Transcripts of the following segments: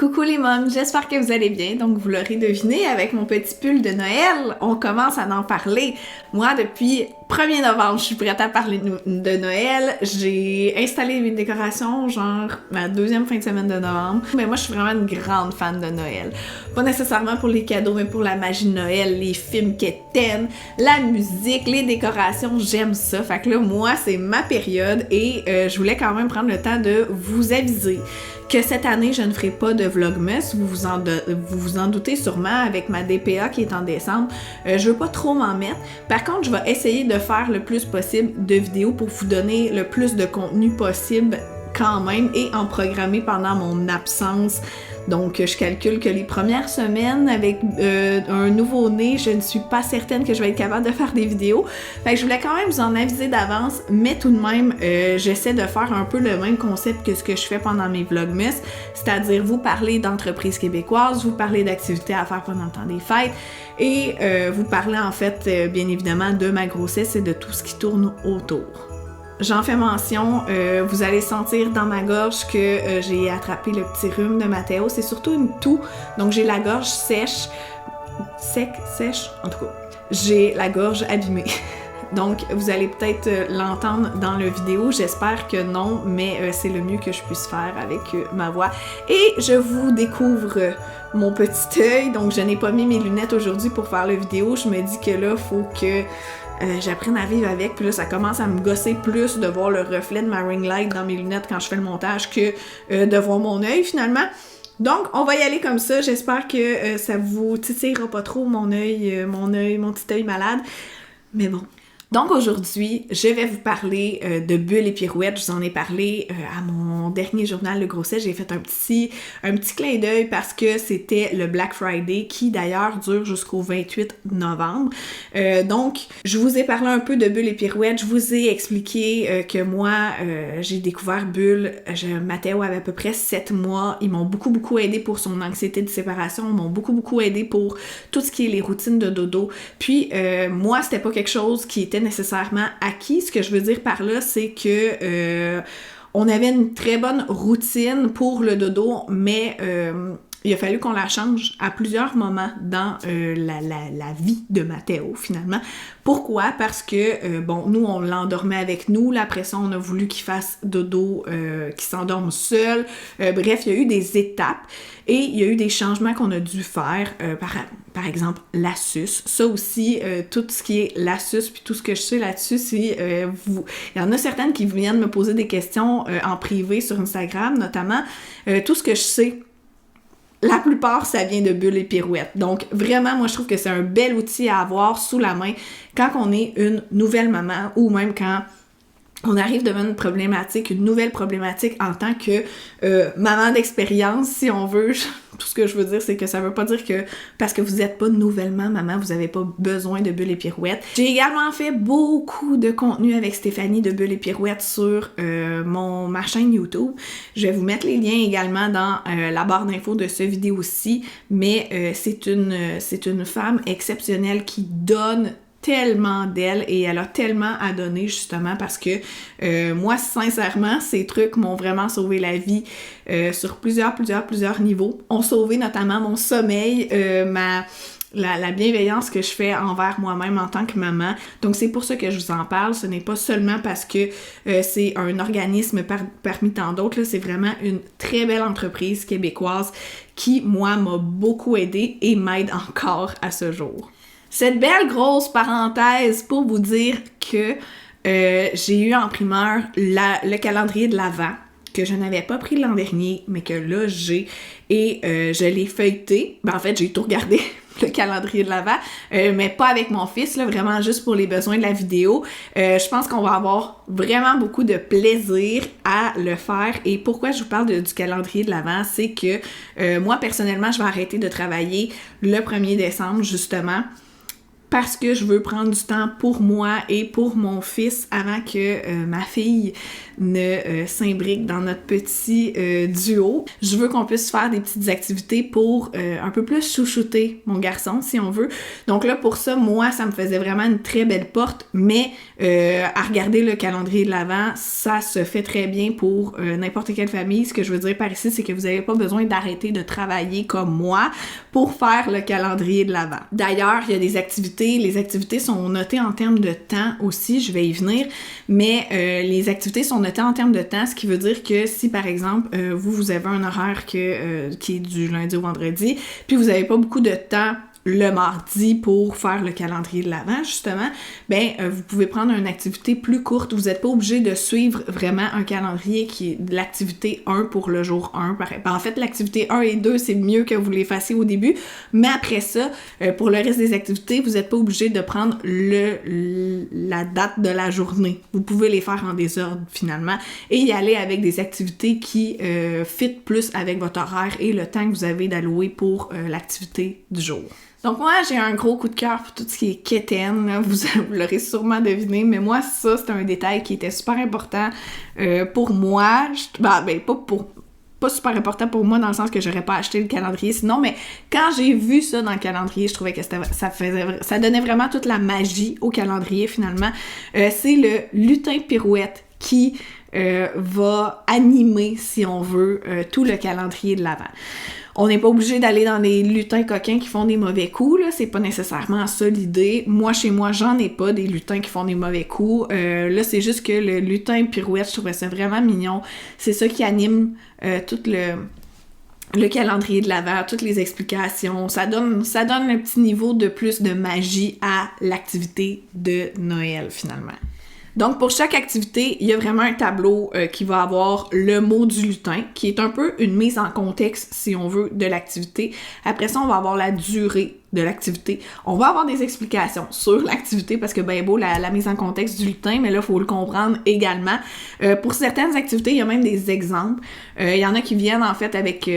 Coucou les mômes, j'espère que vous allez bien. Donc vous l'aurez deviné, avec mon petit pull de Noël, on commence à en parler. Moi, depuis 1er novembre, je suis prête à parler de Noël. J'ai installé mes décorations, genre ma deuxième fin de semaine de novembre. Mais moi, je suis vraiment une grande fan de Noël. Pas nécessairement pour les cadeaux, mais pour la magie de Noël, les films quétaines, la musique, les décorations, j'aime ça. Fait que là, moi, c'est ma période et je voulais quand même prendre le temps de vous aviser que cette année, je ne ferai pas de Vlogmas. Vous vous en doutez sûrement avec ma DPA qui est en décembre. Je veux pas trop m'en mettre. Par contre, je vais essayer de faire le plus possible de vidéos pour vous donner le plus de contenu possible quand même et en programmer pendant mon absence. Donc, je calcule que les premières semaines, avec un nouveau-né, je ne suis pas certaine que je vais être capable de faire des vidéos. Fait que je voulais quand même vous en aviser d'avance, mais tout de même, j'essaie de faire un peu le même concept que ce que je fais pendant mes Vlogmas, c'est-à-dire vous parler d'entreprises québécoises, vous parler d'activités à faire pendant le temps des fêtes, et vous parler en fait, bien évidemment, de ma grossesse et de tout ce qui tourne autour. J'en fais mention, vous allez sentir dans ma gorge que j'ai attrapé le petit rhume de Mathéo. C'est surtout une toux, donc j'ai la gorge sèche, sèche, en tout cas. J'ai la gorge abîmée. Donc, vous allez peut-être l'entendre dans la vidéo, j'espère que non, mais c'est le mieux que je puisse faire avec ma voix. Et je vous découvre mon petit œil, donc je n'ai pas mis mes lunettes aujourd'hui pour faire la vidéo. Je me dis que là, faut que j'apprenne à vivre avec, puis là, ça commence à me gosser plus de voir le reflet de ma ring light dans mes lunettes quand je fais le montage que de voir mon œil, finalement. Donc, on va y aller comme ça. J'espère que ça vous titillera pas trop mon petit œil malade. Mais bon. Donc aujourd'hui, je vais vous parler de bulles et pirouettes. Je vous en ai parlé à mon dernier journal de grossesse. J'ai fait un petit clin d'œil parce que c'était le Black Friday qui d'ailleurs dure jusqu'au 28 novembre. Donc, je vous ai parlé un peu de bulles et pirouettes. Je vous ai expliqué que moi, j'ai découvert Bulle. Mathéo avait à peu près 7 mois. Ils m'ont beaucoup aidé pour son anxiété de séparation. Ils m'ont beaucoup aidé pour tout ce qui est les routines de dodo. Puis, moi, c'était pas quelque chose qui était nécessairement acquis. Ce que je veux dire par là, c'est que on avait une très bonne routine pour le dodo, mais il a fallu qu'on la change à plusieurs moments dans la vie de Mathéo, finalement. Pourquoi? Parce que, bon, nous, on l'endormait avec nous. Là, après ça, on a voulu qu'il fasse dodo, qu'il s'endorme seul. Bref, il y a eu des étapes et il y a eu des changements qu'on a dû faire. Par exemple, la suce. Ça aussi, tout ce qui est la suce, puis tout ce que je sais là-dessus, c'est il y en a certaines qui viennent me poser des questions en privé sur Instagram, notamment. Tout ce que je sais, la plupart, ça vient de bulles et pirouettes. Donc, vraiment, moi, je trouve que c'est un bel outil à avoir sous la main quand on est une nouvelle maman ou même quand on arrive devant une nouvelle problématique en tant que maman d'expérience, si on veut. Tout ce que je veux dire, c'est que ça veut pas dire que parce que vous n'êtes pas nouvellement maman, vous n'avez pas besoin de bulles et pirouettes. J'ai également fait beaucoup de contenu avec Stéphanie de bulles et pirouettes sur ma chaîne YouTube. Je vais vous mettre les liens également dans la barre d'infos de cette vidéo-ci, mais c'est une femme exceptionnelle qui donne tellement d'elle et elle a tellement à donner justement parce que moi sincèrement ces trucs m'ont vraiment sauvé la vie sur plusieurs niveaux, ont sauvé notamment mon sommeil, la bienveillance que je fais envers moi-même en tant que maman. Donc c'est pour ça que je vous en parle, ce n'est pas seulement parce que c'est un organisme parmi tant d'autres, là, c'est vraiment une très belle entreprise québécoise qui moi m'a beaucoup aidée et m'aide encore à ce jour. Cette belle grosse parenthèse pour vous dire que j'ai eu en primeur le calendrier de l'Avent que je n'avais pas pris l'an dernier, mais que là j'ai, et je l'ai feuilleté. Ben, en fait, j'ai tout regardé, le calendrier de l'Avent, mais pas avec mon fils, là, vraiment juste pour les besoins de la vidéo. Je pense qu'on va avoir vraiment beaucoup de plaisir à le faire. Et pourquoi je vous parle du calendrier de l'Avent, c'est que moi, personnellement, je vais arrêter de travailler le 1er décembre, justement, parce que je veux prendre du temps pour moi et pour mon fils avant que ma fille s'imbrique dans notre petit duo. Je veux qu'on puisse faire des petites activités pour un peu plus chouchouter mon garçon, si on veut. Donc là, pour ça, moi, ça me faisait vraiment une très belle porte, mais à regarder le calendrier de l'Avent, ça se fait très bien pour n'importe quelle famille. Ce que je veux dire par ici, c'est que vous n'avez pas besoin d'arrêter de travailler comme moi pour faire le calendrier de l'Avent. D'ailleurs, il y a des activités, les activités sont notées en termes de temps aussi, je vais y venir, mais les activités sont notées en termes de temps, ce qui veut dire que si par exemple, vous avez un horaire qui est du lundi au vendredi, puis vous n'avez pas beaucoup de temps le mardi pour faire le calendrier de l'Avent, justement, vous pouvez prendre une activité plus courte. Vous n'êtes pas obligé de suivre vraiment un calendrier qui est de l'activité 1 pour le jour 1. En fait, l'activité 1 et 2, c'est mieux que vous les fassiez au début, mais après ça, pour le reste des activités, vous n'êtes pas obligé de prendre la date de la journée. Vous pouvez les faire en désordre, finalement, et y aller avec des activités qui fit plus avec votre horaire et le temps que vous avez d'allouer pour l'activité du jour. Donc moi, j'ai un gros coup de cœur pour tout ce qui est quétaine, vous l'aurez sûrement deviné, mais moi, ça, c'est un détail qui était super important pour moi. Pas super important pour moi dans le sens que j'aurais pas acheté le calendrier sinon, mais quand j'ai vu ça dans le calendrier, je trouvais que ça donnait vraiment toute la magie au calendrier finalement. C'est le lutin pirouette qui va animer, si on veut, tout le calendrier de l'Avent. On n'est pas obligé d'aller dans des lutins coquins qui font des mauvais coups, là, c'est pas nécessairement ça l'idée. Moi, chez moi, j'en ai pas des lutins qui font des mauvais coups. Là, c'est juste que le lutin pirouette, je trouvais ça vraiment mignon. C'est ça qui anime tout le calendrier de l'Avent, toutes les explications. Ça donne un petit niveau de plus de magie à l'activité de Noël, finalement. Donc, pour chaque activité, il y a vraiment un tableau qui va avoir le mot du lutin, qui est un peu une mise en contexte, si on veut, de l'activité. Après ça, on va avoir la durée de l'activité. On va avoir des explications sur l'activité, parce que ben beau la mise en contexte du lutin, mais là, il faut le comprendre également. Pour certaines activités, il y a même des exemples. Il y en a qui viennent, en fait, avec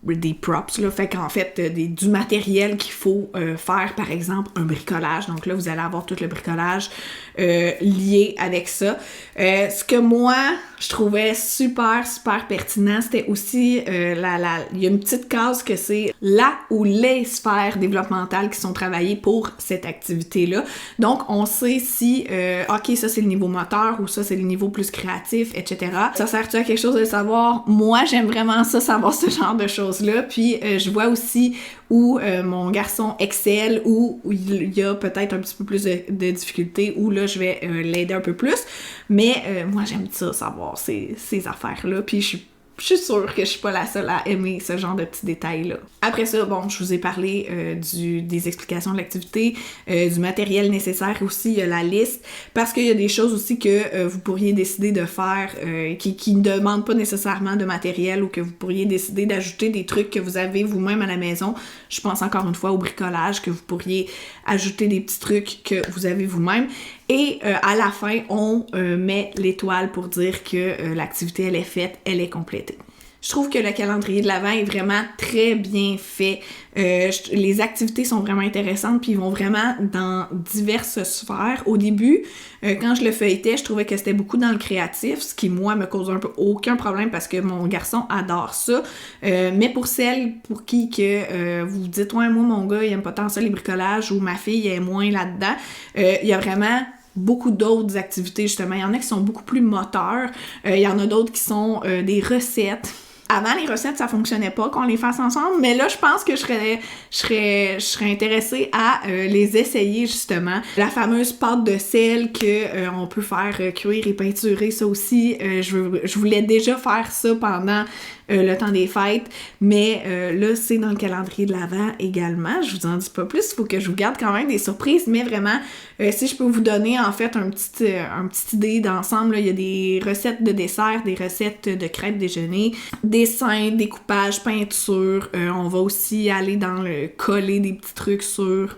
des props, là, fait qu'en fait, du matériel qu'il faut faire, par exemple, un bricolage. Donc là, vous allez avoir tout le bricolage lié avec ça. Ce que moi, je trouvais super, super pertinent, c'était aussi, il y a une petite case que c'est la ou les sphères développementales qui sont travaillées pour cette activité-là. Donc, on sait si, OK, ça, c'est le niveau moteur ou ça, c'est le niveau plus créatif, etc. Ça sert-tu à quelque chose de le savoir? Moi, j'aime vraiment ça, savoir ce genre de choses-là. Puis, je vois aussi où mon garçon excelle, où il y a peut-être un petit peu plus de difficultés, où là, je vais l'aider un peu plus. Mais moi, j'aime ça, savoir ces affaires-là. Puis, je suis sûre que je suis pas la seule à aimer ce genre de petits détails-là. Après ça, bon, je vous ai parlé des explications de l'activité, du matériel nécessaire aussi, il y a la liste, parce qu'il y a des choses aussi que vous pourriez décider de faire qui ne demandent pas nécessairement de matériel, ou que vous pourriez décider d'ajouter des trucs que vous avez vous-même à la maison. Je pense encore une fois au bricolage, que vous pourriez ajouter des petits trucs que vous avez vous-même. Et à la fin, on met l'étoile pour dire que l'activité, elle est faite, elle est complétée. Je trouve que le calendrier de l'Avent est vraiment très bien fait. Les activités sont vraiment intéressantes, puis ils vont vraiment dans diverses sphères. Au début, quand je le feuilletais, je trouvais que c'était beaucoup dans le créatif, ce qui, moi, me cause un peu aucun problème parce que mon garçon adore ça. Mais pour celles pour qui que vous dites « Ouais, moi, mon gars, il aime pas tant ça, les bricolages » ou « Ma fille, elle est moins là-dedans », il y a vraiment beaucoup d'autres activités, justement. Il y en a qui sont beaucoup plus moteurs. Il y en a d'autres qui sont des recettes. Avant, les recettes, ça fonctionnait pas qu'on les fasse ensemble, mais là, je pense que je serais intéressée à les essayer, justement. La fameuse pâte de sel que on peut faire cuire et peinturer, ça aussi, je voulais déjà faire ça pendant le temps des fêtes, mais là, c'est dans le calendrier de l'Avent également. Je vous en dis pas plus, il faut que je vous garde quand même des surprises, mais vraiment, si je peux vous donner, en fait, un petit idée d'ensemble, là, il y a des recettes de dessert, des recettes de crêpes déjeuner, dessin, découpage, peinture. On va aussi aller dans le coller des petits trucs sur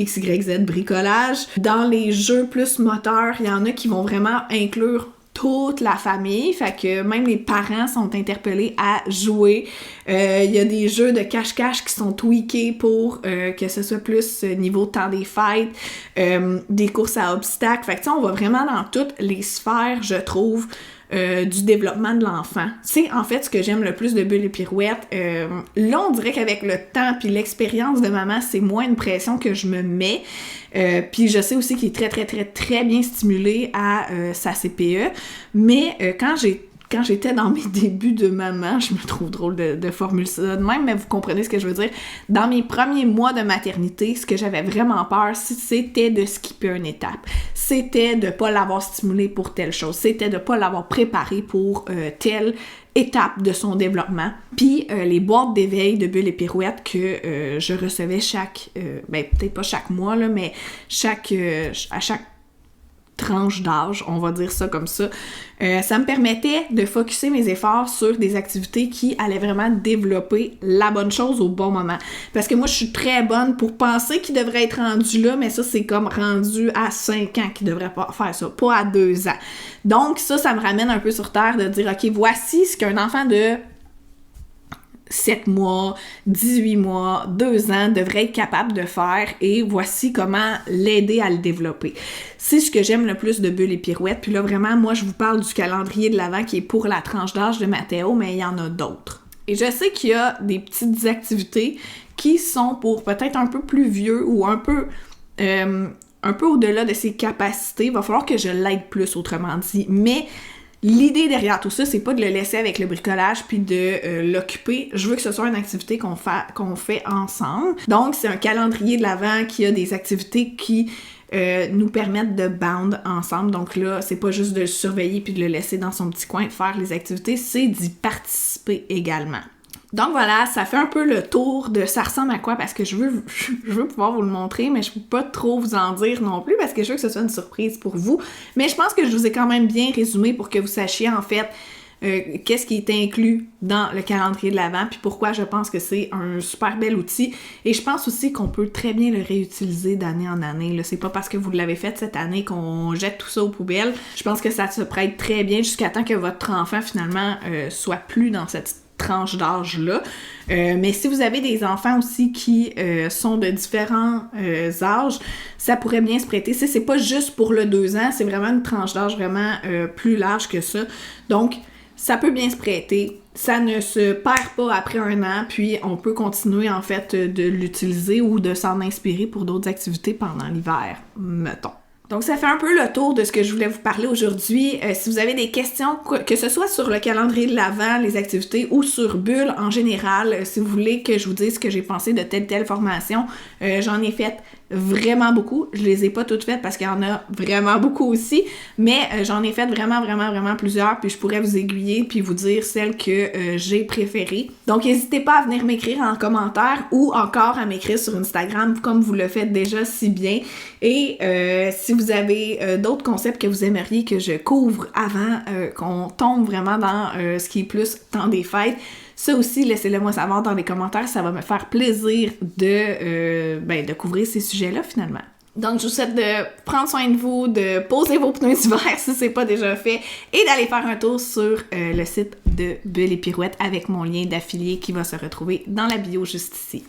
XYZ bricolage. Dans les jeux plus moteurs, il y en a qui vont vraiment inclure toute la famille, fait que même les parents sont interpellés à jouer. Il y a des jeux de cache-cache qui sont tweakés pour que ce soit plus niveau temps des fêtes, des courses à obstacles. Fait que on va vraiment dans toutes les sphères, je trouve, du développement de l'enfant. C'est en fait ce que j'aime le plus de Bulles et Pirouettes. Là, on dirait qu'avec le temps puis l'expérience de maman, c'est moins une pression que je me mets. Puis je sais aussi qu'il est très, très, très, très bien stimulé à sa CPE. Mais quand j'étais dans mes débuts de maman, je me trouve drôle de formuler ça de même, mais vous comprenez ce que je veux dire. Dans mes premiers mois de maternité, ce que j'avais vraiment peur, c'était de skipper une étape. C'était de pas l'avoir stimulé pour telle chose. C'était de pas l'avoir préparé pour telle étape de son développement. Puis les boîtes d'éveil de Bulles et Pirouettes que je recevais peut-être pas chaque mois, là, mais à chaque tranche d'âge, on va dire ça comme ça. Ça me permettait de focusser mes efforts sur des activités qui allaient vraiment développer la bonne chose au bon moment. Parce que moi, je suis très bonne pour penser qu'il devrait être rendu là, mais ça, c'est comme rendu à 5 ans qu'il devrait pas faire ça, pas à 2 ans. Donc ça me ramène un peu sur terre de dire, OK, voici ce qu'un enfant de 7 mois, 18 mois, 2 ans devrait être capable de faire et voici comment l'aider à le développer. C'est ce que j'aime le plus de Bulles et Pirouettes. Puis là, vraiment, moi, je vous parle du calendrier de l'Avent qui est pour la tranche d'âge de Mathéo, mais il y en a d'autres. Et je sais qu'il y a des petites activités qui sont pour peut-être un peu plus vieux ou un peu au-delà de ses capacités. Il va falloir que je l'aide plus, autrement dit. Mais l'idée derrière tout ça, c'est pas de le laisser avec le bricolage puis de l'occuper. Je veux que ce soit une activité qu'on fait ensemble. Donc, c'est un calendrier de l'Avent qui a des activités qui nous permettent de bond ensemble. Donc là, c'est pas juste de le surveiller puis de le laisser dans son petit coin faire les activités, c'est d'y participer également. Donc voilà, ça fait un peu le tour de ça ressemble à quoi, parce que je veux pouvoir vous le montrer, mais je peux pas trop vous en dire non plus parce que je veux que ce soit une surprise pour vous. Mais je pense que je vous ai quand même bien résumé pour que vous sachiez en fait qu'est-ce qui est inclus dans le calendrier de l'Avent, puis pourquoi je pense que c'est un super bel outil. Et je pense aussi qu'on peut très bien le réutiliser d'année en année. Là. C'est pas parce que vous l'avez fait cette année qu'on jette tout ça aux poubelles. Je pense que ça se prête très bien jusqu'à temps que votre enfant finalement soit plus dans cette tranche d'âge-là. Mais si vous avez des enfants aussi qui sont de différents âges, ça pourrait bien se prêter. C'est pas juste pour le 2 ans, c'est vraiment une tranche d'âge vraiment plus large que ça. Donc, ça peut bien se prêter. Ça ne se perd pas après 1 an, puis on peut continuer en fait de l'utiliser ou de s'en inspirer pour d'autres activités pendant l'hiver, mettons. Donc, ça fait un peu le tour de ce que je voulais vous parler aujourd'hui. Si vous avez des questions, que ce soit sur le calendrier de l'Avent, les activités, ou sur Bulles en général, si vous voulez que je vous dise ce que j'ai pensé de telle formation, j'en ai fait vraiment beaucoup. Je les ai pas toutes faites parce qu'il y en a vraiment beaucoup aussi, mais j'en ai fait vraiment plusieurs, puis je pourrais vous aiguiller puis vous dire celles que j'ai préférées. Donc, n'hésitez pas à venir m'écrire en commentaire ou encore à m'écrire sur Instagram comme vous le faites déjà si bien. Et si vous avez d'autres concepts que vous aimeriez que je couvre avant qu'on tombe vraiment dans ce qui est plus temps des fêtes, ça aussi, laissez-le moi savoir dans les commentaires, ça va me faire plaisir de couvrir ces sujets-là finalement. Donc, je vous souhaite de prendre soin de vous, de poser vos pneus d'hiver si c'est pas déjà fait et d'aller faire un tour sur le site de Bulles et Pirouettes avec mon lien d'affilié qui va se retrouver dans la bio juste ici.